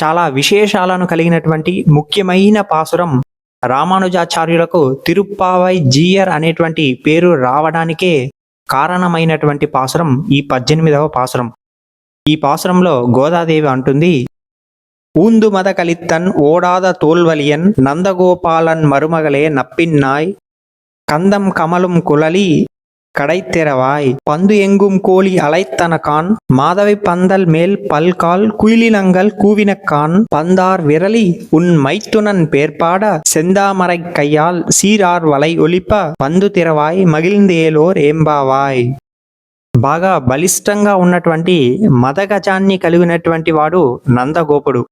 చాలా విశేషాలను కలిగినటువంటి ముఖ్యమైన పాసురం. రామానుజాచార్యులకు తిరుప్పావై జీయర్ అనేటువంటి పేరు రావడానికే కారణమైనటువంటి పాసురం ఈ 18వ పాసురం. ఈ పాసురంలో గోదాదేవి అంటుంది, ఊందు మద కలిత్తన్ ఓడాద తోల్వలియన్ నందగోపాలన్ మరుమగలే నప్పిన్నాయ్ కందం కమలం కులలి கடைத்தெரவாய் பந்து எங்கும் கோழி அலைத்தனகான் மாதவை பந்தல் மேல் பல்கால் குயிலினங்கள் கூவினக்கான் பந்தார் விரலி உன் மைத்துனன் பேர்பாட செந்தாமரை கையால் சீரார் వలై ఒలిప పందు తెరవాయ్ మగిలిందేలోర్ ఏంబావాయ్. బాగా బలిష్టంగా ఉన్నటువంటి మదగజాన్ని కలిగినటువంటి వాడు నందగోపుడు.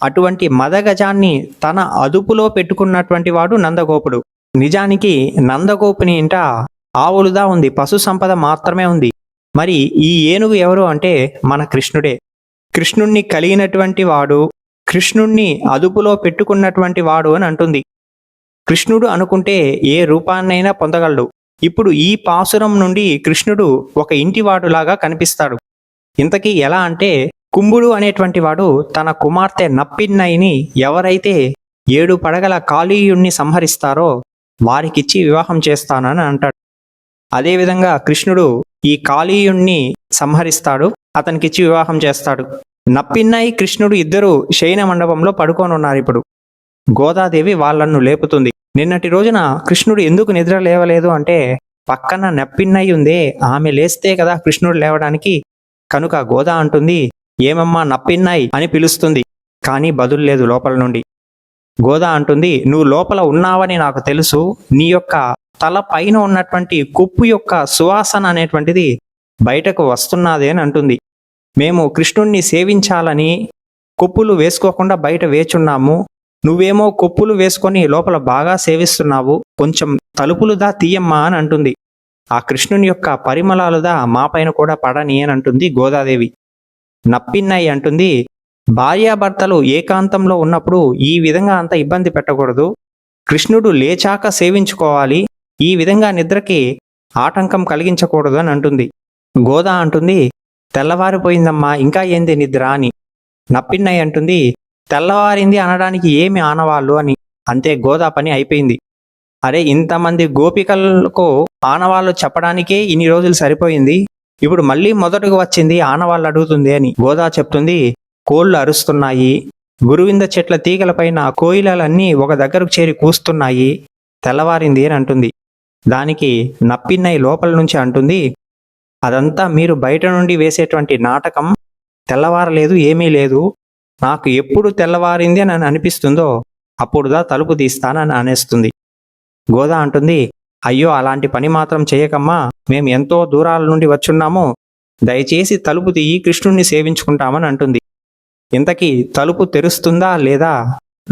అటువంటి మదగజాన్ని తన అదుపులో పెట్టుకున్నటువంటి వాడు నందగోపుడు. నిజానికి నందగోపుని ఇంట ఆవులుదా ఉంది, పశు సంపద మాత్రమే ఉంది. మరి ఈ ఏనుగు ఎవరు అంటే మన కృష్ణుడే. కృష్ణుణ్ణి కలిగినటువంటి వాడు, కృష్ణుణ్ణి అదుపులో పెట్టుకున్నటువంటి వాడు అని అంటుంది. కృష్ణుడు అనుకుంటే ఏ రూపాన్నైనా పొందగలడు. ఇప్పుడు ఈ పాసురం నుండి కృష్ణుడు ఒక ఇంటివాడులాగా కనిపిస్తాడు. ఇంతకీ ఎలా అంటే, కుంభుడు అనేటువంటి వాడు తన కుమార్తె నప్పిన్నైని ఎవరైతే 7 పడగల కాళీయుణ్ణి సంహరిస్తారో వారికిచ్చి వివాహం చేస్తానని అంటాడు. అదేవిధంగా కృష్ణుడు ఈ కాళీయుణ్ణి సంహరిస్తాడు, అతనికిచ్చి వివాహం చేస్తాడు. నప్పిన్నాయి కృష్ణుడు ఇద్దరు శయన మండపంలో పడుకోనున్నారు. ఇప్పుడు గోదాదేవి వాళ్ళను లేపుతుంది. నిన్నటి రోజున కృష్ణుడు ఎందుకు నిద్ర లేవలేదు అంటే, పక్కన నప్పిన్నాయి ఉందే, ఆమె లేస్తే కదా కృష్ణుడు లేవడానికి. కనుక గోదా అంటుంది, ఏమమ్మా నప్పిన్నాయి అని పిలుస్తుంది. కానీ బదులు లేదు లోపల నుండి. గోదా అంటుంది, నువ్వు లోపల ఉన్నావని నాకు తెలుసు. నీ యొక్క తల పైన ఉన్నటువంటి కొప్పు యొక్క సువాసన అనేటువంటిది బయటకు వస్తున్నదే అని అంటుంది. మేము కృష్ణుణ్ణి సేవించాలని కొప్పులు వేసుకోకుండా బయట వేచున్నాము. నువ్వేమో కొప్పులు వేసుకొని లోపల బాగా సేవిస్తున్నావు. కొంచెం తలుపులుదా తీయమ్మా అని అంటుంది. ఆ కృష్ణుని యొక్క పరిమళాలుదా మా పైన కూడా పడని అని అంటుంది గోదాదేవి. నప్పిన్నాయి అంటుంది, భార్యాభర్తలు ఏకాంతంలో ఉన్నప్పుడు ఈ విధంగా అంత ఇబ్బంది పెట్టకూడదు. కృష్ణుడు లేచాక సేవించుకోవాలి. ఈ విధంగా నిద్రకి ఆటంకం కలిగించకూడదు అని అంటుంది. గోదా అంటుంది, తెల్లవారిపోయిందమ్మా, ఇంకా ఏంది నిద్ర అని. నప్పిన్నయ్య అంటుంది, తెల్లవారింది అనడానికి ఏమి ఆనవాళ్ళు అని. అంతే, గోదా పని అయిపోయింది. అరే, ఇంతమంది గోపికలకు ఆనవాళ్ళు చెప్పడానికే ఇన్ని రోజులు సరిపోయింది, ఇప్పుడు మళ్ళీ మొదటకు వచ్చింది ఆనవాళ్ళు అడుగుతుంది అని గోదా చెప్తుంది. కోళ్లు అరుస్తున్నాయి, గురువింద చెట్ల తీగలపైన కోయిలలన్నీ ఒక దగ్గరకు చేరి కూస్తున్నాయి, తెల్లవారింది అని అంటుంది. దానికి నప్పిన్నయ్య లోపల నుంచి అంటుంది, అదంతా మీరు బయట నుండి వేసేటువంటి నాటకం. తెల్లవారలేదు, ఏమీ లేదు. నాకు ఎప్పుడు తెల్లవారింది అని అనిపిస్తుందో అప్పుడుదా తలుపు తీస్తానని అనేస్తుంది. గోదా అంటుంది, అయ్యో అలాంటి పని మాత్రం చేయకమ్మా, మేము ఎంతో దూరాల నుండి వచ్చున్నాము, దయచేసి తలుపు తీయి, కృష్ణుణ్ణి సేవించుకుంటామని అంటుంది. ఇంతకీ తలుపు తెరుస్తుందా లేదా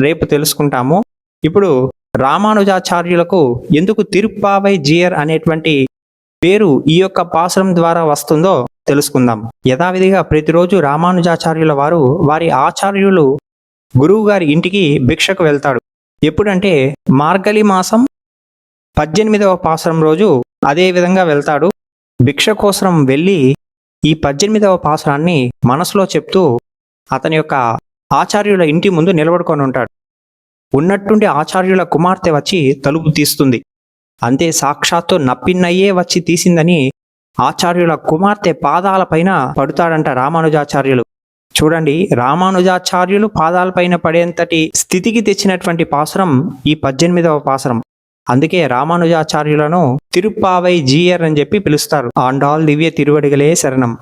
రేపు తెలుసుకుంటాము. ఇప్పుడు రామానుజాచార్యులకు ఎందుకు తిరుప్పావై జీయర్ అనేటువంటి పేరు ఈ యొక్క పాసురం ద్వారా వస్తుందో తెలుసుకుందాం. యథావిధిగా ప్రతిరోజు రామానుజాచార్యుల వారు వారి ఆచార్యులు గురువు గారి ఇంటికి భిక్షకు వెళ్తాడు. ఎప్పుడంటే మార్గలి మాసం 18వ పాసురం రోజు అదే విధంగా వెళ్తాడు. భిక్ష కోసం వెళ్ళి ఈ 18వ పాసురాన్ని మనసులో చెప్తూ అతని యొక్క ఆచార్యుల ఇంటి ముందు నిలబడుకొని ఉంటాడు. ఉన్నట్టుండి ఆచార్యుల కుమార్తె వచ్చి తలుపు తీస్తుంది. అంతే, సాక్షాత్తు నప్పిన్నయ్యే వచ్చి తీసిందని ఆచార్యుల కుమార్తె పాదాలపైన పడుతాడంట రామానుజాచార్యులు. చూడండి, రామానుజాచార్యులు పాదాలపైన పడేంతటి స్థితికి తెచ్చినటువంటి పాసురం ఈ 18వ పాసురం. అందుకే రామానుజాచార్యులను తిరుప్పావై జీయర్ అని చెప్పి పిలుస్తారు. ఆండాల్ దివ్య తిరువడిగలే శరణం.